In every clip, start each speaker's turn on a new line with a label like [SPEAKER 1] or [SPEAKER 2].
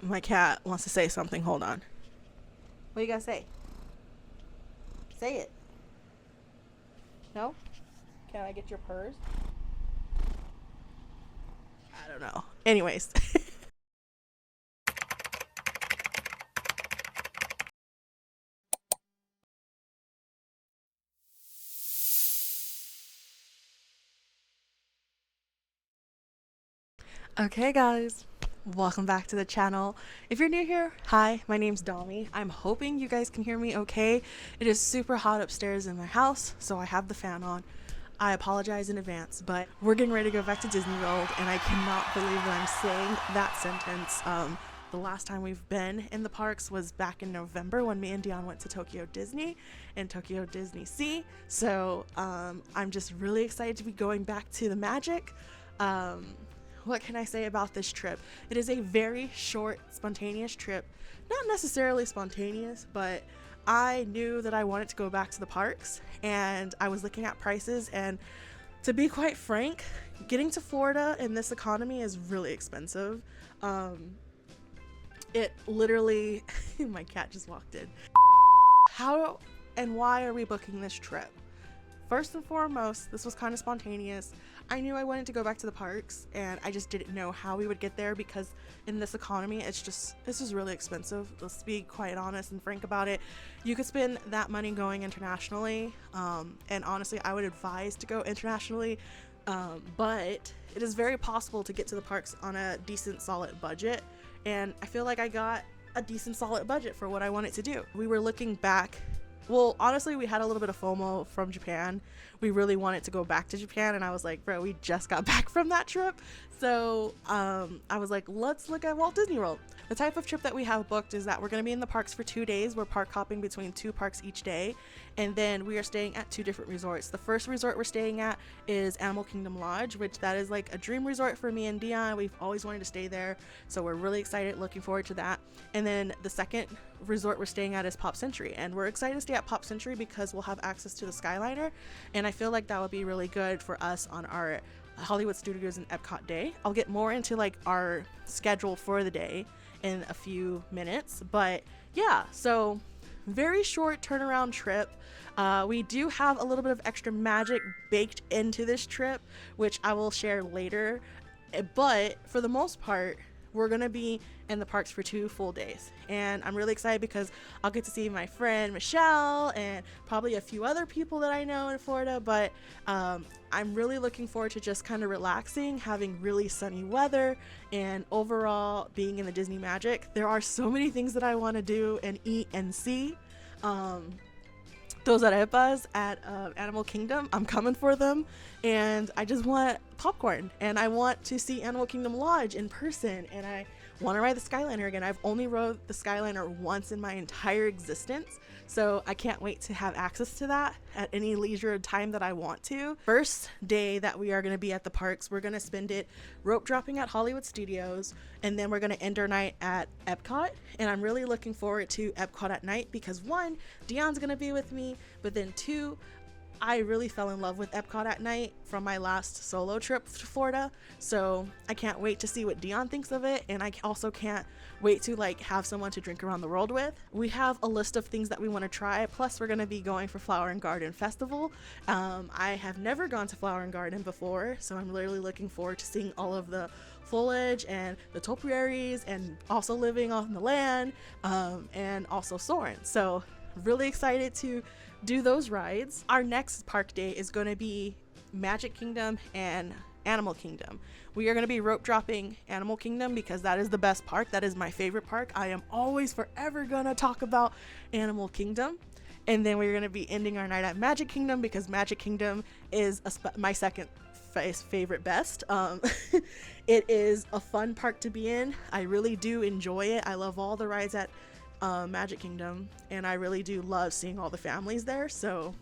[SPEAKER 1] My cat wants to say something. Hold on. What you gotta say? Say it. No? Can I get your purse? I don't know. Anyways. Okay guys, welcome back to the channel. If you're new here, hi, my name's Dami. I'm hoping you guys can hear me okay. It is super hot upstairs in my house, so I have the fan on. I apologize in advance, but we're getting ready to go back to Disney World, and I cannot believe that I'm saying that sentence. The last time we've been in the parks was back in November when me and Dion went to Tokyo Disney and Tokyo Disney Sea. So I'm just really excited to be going back to the magic. What can I say about this trip? It is a very short, spontaneous trip. Not necessarily spontaneous, but I knew that I wanted to go back to the parks, and I was looking at prices, and to be quite frank, getting to Florida in this economy is really expensive. It literally, my cat just walked in. How and why are we booking this trip? First and foremost, this was kind of spontaneous. I knew I wanted to go back to the parks, and I just didn't know how we would get there because in this economy, this is really expensive. Let's be quite honest and frank about it. You could spend that money going internationally, and honestly, I would advise to go internationally, but it is very possible to get to the parks on a decent, solid budget, and I feel like I got a decent, solid budget for what I wanted to do. We were looking back. Well, honestly, we had a little bit of FOMO from Japan. We really wanted to go back to Japan, and I was like, bro, we just got back from that trip. So I was like, let's look at Walt Disney World. The type of trip that we have booked is that we're going to be in the parks for 2 days. We're park hopping between 2 parks each day, and then we are staying at 2 different resorts. The first resort we're staying at is Animal Kingdom Lodge, which that is like a dream resort for me and Dion. We've always wanted to stay there, so we're really excited, looking forward to that. And then the second resort we're staying at is Pop Century, and we're excited to stay at Pop Century because we'll have access to the Skyliner, and I feel like that would be really good for us on our Hollywood Studios and Epcot day. I'll get more into like our schedule for the day in a few minutes, but yeah, so very short turnaround trip. We do have a little bit of extra magic baked into this trip, which I will share later, but for the most part, we're gonna be in the parks for 2 full days, and I'm really excited because I'll get to see my friend Michelle and probably a few other people that I know in Florida, but I'm really looking forward to just kind of relaxing, having really sunny weather, and overall being in the Disney magic. There are so many things that I want to do and eat and see. Those arepas at Animal Kingdom, I'm coming for them, and I just want popcorn, and I want to see Animal Kingdom Lodge in person, and I want to ride the Skyliner again. I've only rode the Skyliner once in my entire existence, so I can't wait to have access to that at any leisure time that I want to. First day that we are going to be at the parks, we're going to spend it rope dropping at Hollywood Studios, and then we're going to end our night at Epcot, and I'm really looking forward to Epcot at night because 1, Dion's going to be with me, but then 2, I really fell in love with Epcot at night from my last solo trip to Florida, so I can't wait to see what Dion thinks of it, and I also can't wait to like have someone to drink around the world with. We have a list of things that we want to try, plus we're going to be going for Flower and Garden Festival. I have never gone to Flower and Garden before, so I'm really looking forward to seeing all of the foliage and the topiaries, and also living on the land, and also Soarin'. So really excited to do those rides. Our next park day is going to be Magic Kingdom and Animal Kingdom. We are going to be rope dropping Animal Kingdom because that is the best park. That is my favorite park. I am always forever going to talk about Animal Kingdom. And then we're going to be ending our night at Magic Kingdom because Magic Kingdom is my second favorite best. It is a fun park to be in. I really do enjoy it. I love all the rides at Magic Kingdom, and I really do love seeing all the families there. So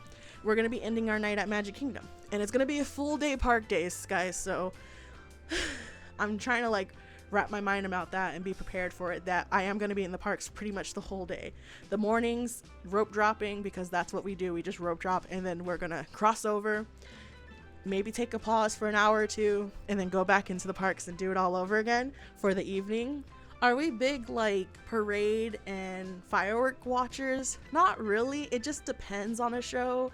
[SPEAKER 1] we're gonna be ending our night at Magic Kingdom, and it's gonna be a full day park days, guys, so I'm trying to like wrap my mind about that and be prepared for it, that I am going to be in the parks pretty much the whole day. The mornings, rope dropping, because that's what we do. We just rope drop, and then we're going to cross over, maybe take a pause for an hour or two, and then go back into the parks and do it all over again for the evening. Are we big like parade and firework watchers? Not really. It just depends on a show.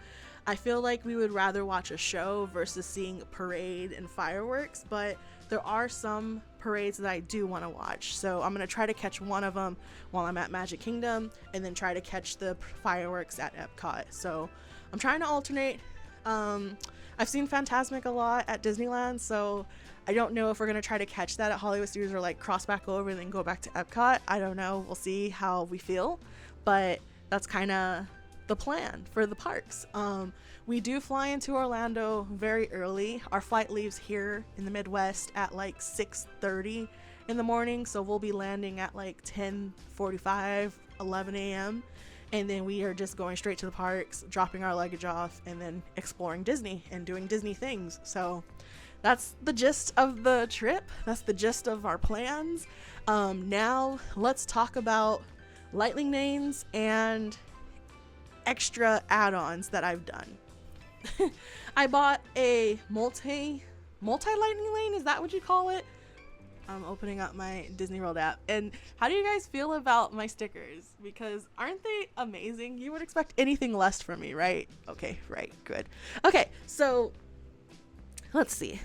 [SPEAKER 1] I feel like we would rather watch a show versus seeing a parade and fireworks, but there are some parades that I do want to watch. So I'm going to try to catch one of them while I'm at Magic Kingdom and then try to catch the fireworks at Epcot. So I'm trying to alternate. I've seen Fantasmic a lot at Disneyland, so I don't know if we're going to try to catch that at Hollywood Studios or like cross back over and then go back to Epcot. I don't know. We'll see how we feel, but that's kind of the plan for the parks. We do fly into Orlando very early. Our flight leaves here in the Midwest at like 6:30 in the morning, so we'll be landing at like 10:45, 11 a.m. And then we are just going straight to the parks, dropping our luggage off, and then exploring Disney and doing Disney things. So that's the gist of the trip. That's the gist of our plans. Now let's talk about lightning lanes and extra add-ons that I've done. I bought a multi lightning lane. Is that what you call it? I'm opening up my Disney World app. And how do you guys feel about my stickers? Because aren't they amazing? You would expect anything less from me, right? Okay, right, good. Okay, so let's see.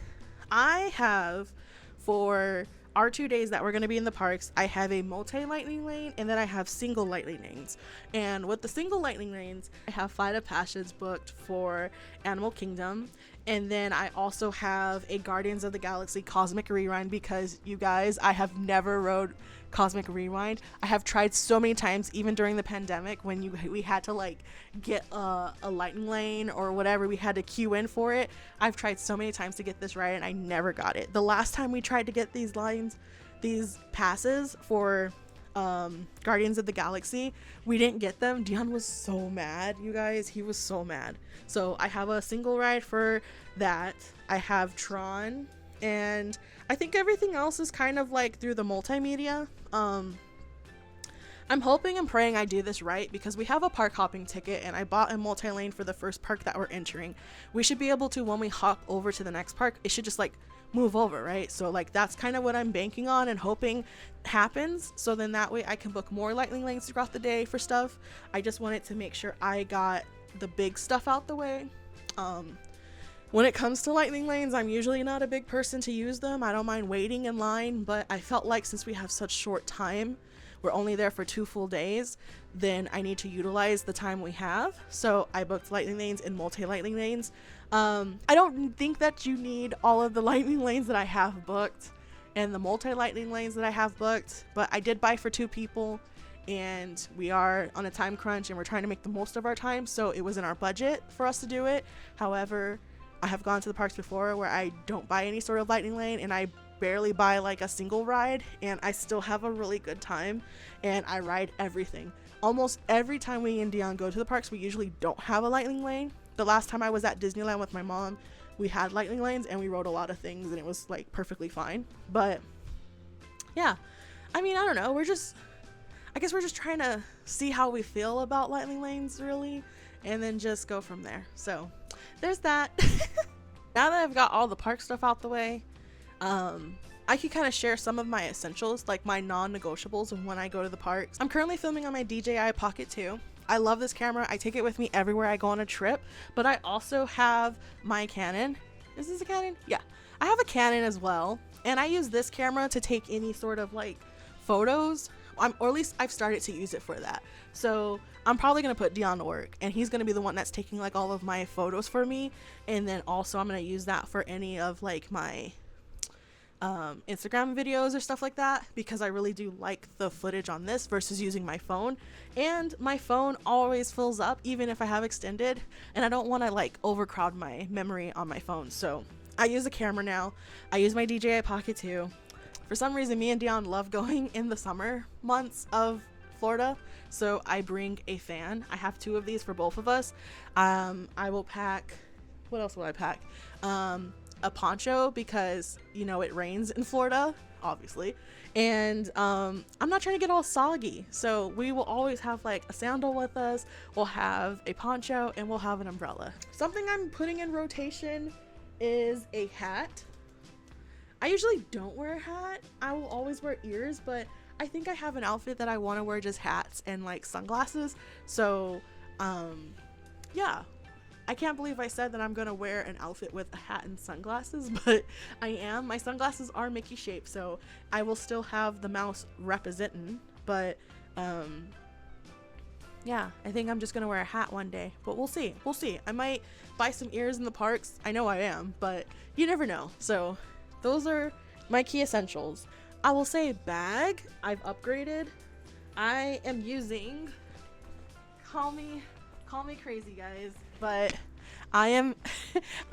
[SPEAKER 1] I have, for our 2 days that we're going to be in the parks, I have a multi lightning lane and then I have single lightning lanes. And with the single lightning lanes, I have Flight of Passage booked for Animal Kingdom. And then I also have a Guardians of the Galaxy Cosmic Rewind because, you guys, I have never rode Cosmic Rewind. I have tried so many times, even during the pandemic when we had to like get a lightning lane or whatever, we had to queue in for it. I've tried so many times to get this right and I never got it. The last time we tried to get these passes for Guardians of the Galaxy, we didn't get them. Dion was so mad, you guys. He was so mad. So I have a single ride for that. I have Tron, and I think everything else is kind of like through the multimedia. I'm hoping and praying I do this right because we have a park hopping ticket and I bought a multi-lane for the first park that we're entering. We should be able to, when we hop over to the next park, it should just like move over, right? So like that's kind of what I'm banking on and hoping happens, so then that way I can book more lightning lanes throughout the day for stuff. I just wanted to make sure I got the big stuff out the way. When it comes to lightning lanes, I'm usually not a big person to use them. I don't mind waiting in line, but I felt like since we have such short time, we're only there for 2 full days, then I need to utilize the time we have. So I booked lightning lanes and multi lightning lanes. I don't think that you need all of the lightning lanes that I have booked and the multi lightning lanes that I have booked, but I did buy for 2 people and we are on a time crunch and we're trying to make the most of our time, so it was in our budget for us to do it. However, I have gone to the parks before where I don't buy any sort of lightning lane and I barely buy like a single ride and I still have a really good time and I ride everything. Almost every time we and Dion go to the parks, we usually don't have a lightning lane. The last time I was at Disneyland with my mom, we had lightning lanes and we rode a lot of things and it was like perfectly fine. But yeah, I mean, I don't know, I guess we're just trying to see how we feel about lightning lanes really, and then just go from there. So there's that. Now that I've got all the park stuff out the way, I can kind of share some of my essentials, like my non-negotiables of when I go to the parks. I'm currently filming on my DJI Pocket 2. I love this camera. I take it with me everywhere I go on a trip, but I also have my Canon. Is this a Canon? Yeah, I have a Canon as well, and I use this camera to take any sort of like photos, or at least I've started to use it for that. So I'm probably gonna put Dion to work and he's gonna be the one that's taking like all of my photos for me, and then also I'm gonna use that for any of like my Instagram videos or stuff like that, because I really do like the footage on this versus using my phone, and my phone always fills up even if I have extended, and I don't want to like overcrowd my memory on my phone. So I use a camera now. I use my DJI Pocket 2. For some reason, me and Dion love going in the summer months of Florida, so I bring a fan. I have 2 of these for both of us. I will pack, what else will I pack? A poncho because, you know, it rains in Florida, obviously, and I'm not trying to get all soggy, so we will always have like a sandal with us, we'll have a poncho, and we'll have an umbrella. Something I'm putting in rotation is a hat. I usually don't wear a hat. I will always wear ears, but I think I have an outfit that I want to wear just hats and like sunglasses. So yeah, I can't believe I said that I'm gonna wear an outfit with a hat and sunglasses, but I am. My sunglasses are Mickey shaped, so I will still have the mouse representing, but yeah, I think I'm just gonna wear a hat one day, but we'll see. I might buy some ears in the parks. I know I am, but you never know. So those are my key essentials. I will say bag, I've upgraded. I am using, call me crazy, guys, but I'm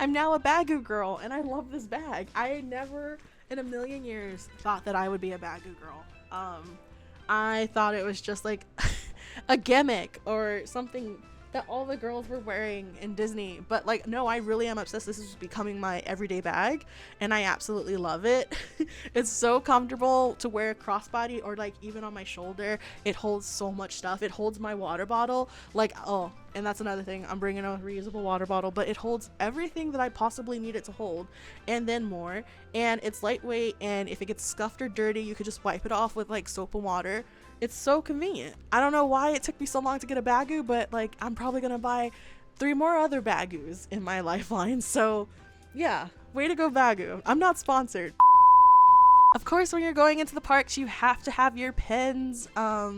[SPEAKER 1] now a Baggu girl, and I love this bag. I never in a million years thought that I would be a Baggu girl. I thought it was just like a gimmick or something that all the girls were wearing in Disney, but like, no, I really am obsessed. This is becoming my everyday bag, and I absolutely love it. It's so comfortable to wear crossbody or like even on my shoulder. It holds so much stuff. It holds my water bottle, like, oh, and that's another thing, I'm bringing a reusable water bottle, but it holds everything that I possibly need it to hold and then more. And it's lightweight, and if it gets scuffed or dirty, you could just wipe it off with like soap and water. It's so convenient. I don't know why it took me so long to get a Baggu, but like, I'm probably gonna buy 3 more other Baggus in my lifeline. So yeah, way to go Baggu. I'm not sponsored. Of course, when you're going into the parks, you have to have your pins. I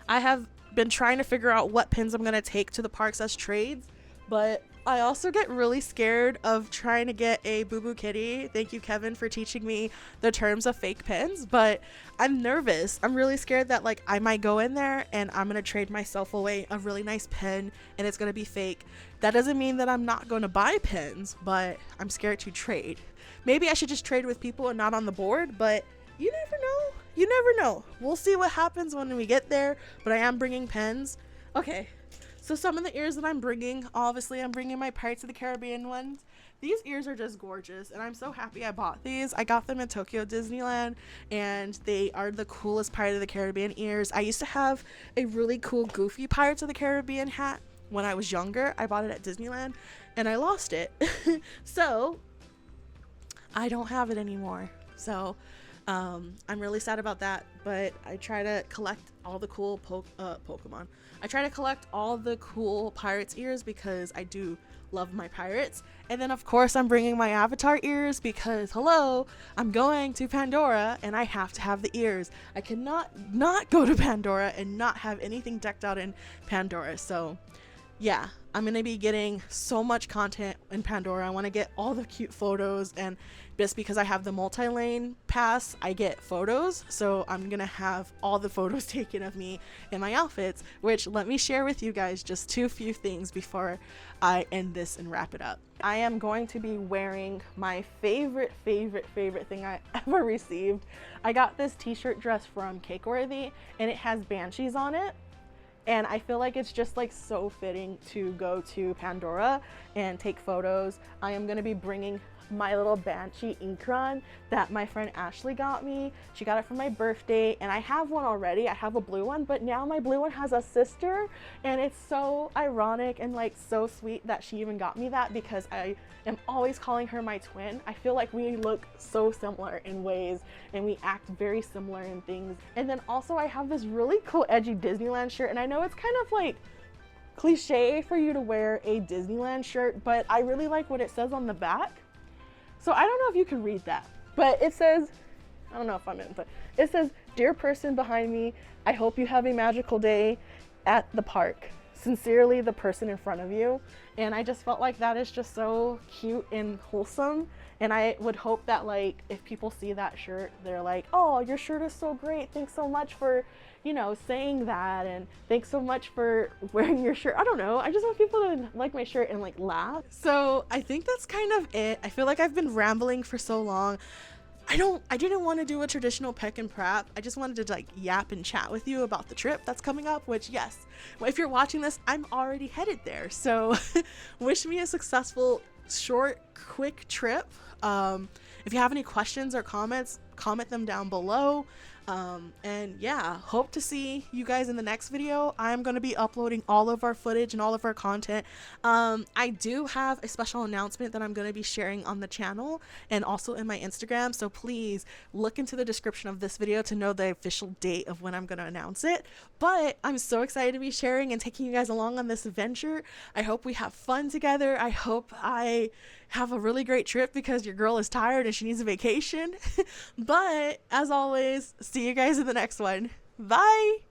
[SPEAKER 1] have been trying to figure out what pins I'm gonna take to the parks as trades, but I also get really scared of trying to get a Boo Boo Kitty. Thank you, Kevin, for teaching me the terms of fake pins, but I'm nervous. I'm really scared that like I might go in there and I'm gonna trade myself away a really nice pin and it's gonna be fake. That doesn't mean that I'm not gonna buy pins, but I'm scared to trade. Maybe I should just trade with people and not on the board, but you never know. You never know. We'll see what happens when we get there, but I am bringing pens. Okay. So some of the ears that I'm bringing, obviously I'm bringing my Pirates of the Caribbean ones. These ears are just gorgeous, and I'm so happy I bought these. I got them in Tokyo Disneyland, and they are the coolest Pirates of the Caribbean ears. I used to have a really cool goofy Pirates of the Caribbean hat when I was younger. I bought it at Disneyland, and I lost it. So I don't have it anymore. So I'm really sad about that, but I try to collect all the cool Pokemon. I try to collect all the cool pirates ears because I do love my pirates. And then of course I'm bringing my Avatar ears because hello, I'm going to Pandora and I have to have the ears. I cannot not go to Pandora and not have anything decked out in Pandora. So yeah, I'm gonna be getting so much content in Pandora. I want to get all the cute photos, and just because I have the multi-lane pass, I get photos, so I'm gonna have all the photos taken of me in my outfits, which let me share with you guys just few things before I end this and wrap it up. I am going to be wearing my favorite thing I ever received. I got this t-shirt dress from Cakeworthy, and it has banshees on it. And I feel like it's just like so fitting to go to Pandora and take photos. I am gonna be bringing my little Banshee Inkron that my friend Ashley got me. She got it for my birthday, and I have one already. I have a blue one, but now my blue one has a sister, and it's so ironic and like so sweet that she even got me that because I am always calling her my twin. I feel like we look so similar in ways and we act very similar in things. And then also I have this really cool edgy Disneyland shirt, and I know it's kind of like cliche for you to wear a Disneyland shirt, but I really like what it says on the back. So I don't know if you can read that, but it says, I don't know if I'm in, but it says, "Dear person behind me, I hope you have a magical day at the park. Sincerely, the person in front of you." And I just felt like that is just so cute and wholesome. And I would hope that like if people see that shirt, they're like, "Oh, your shirt is so great. Thanks so much for, you know, saying that, and thanks so much for wearing your shirt." I don't know. I just want people to like my shirt and like laugh. So I think that's kind of it. I feel like I've been rambling for so long. I didn't want to do a traditional peck and prep. I just wanted to like yap and chat with you about the trip that's coming up, which yes, if you're watching this, I'm already headed there. So wish me a successful, short, quick trip. If you have any questions or comments, comment them down below. And yeah, hope to see you guys in the next video. I'm going to be uploading all of our footage and all of our content. I do have a special announcement that I'm going to be sharing on the channel and also in my Instagram, so please look into the description of this video to know the official date of when I'm going to announce it. But I'm so excited to be sharing and taking you guys along on this adventure. I hope we have fun together. I hope I have a really great trip because your girl is tired and she needs a vacation. But as always, see you guys in the next one. Bye.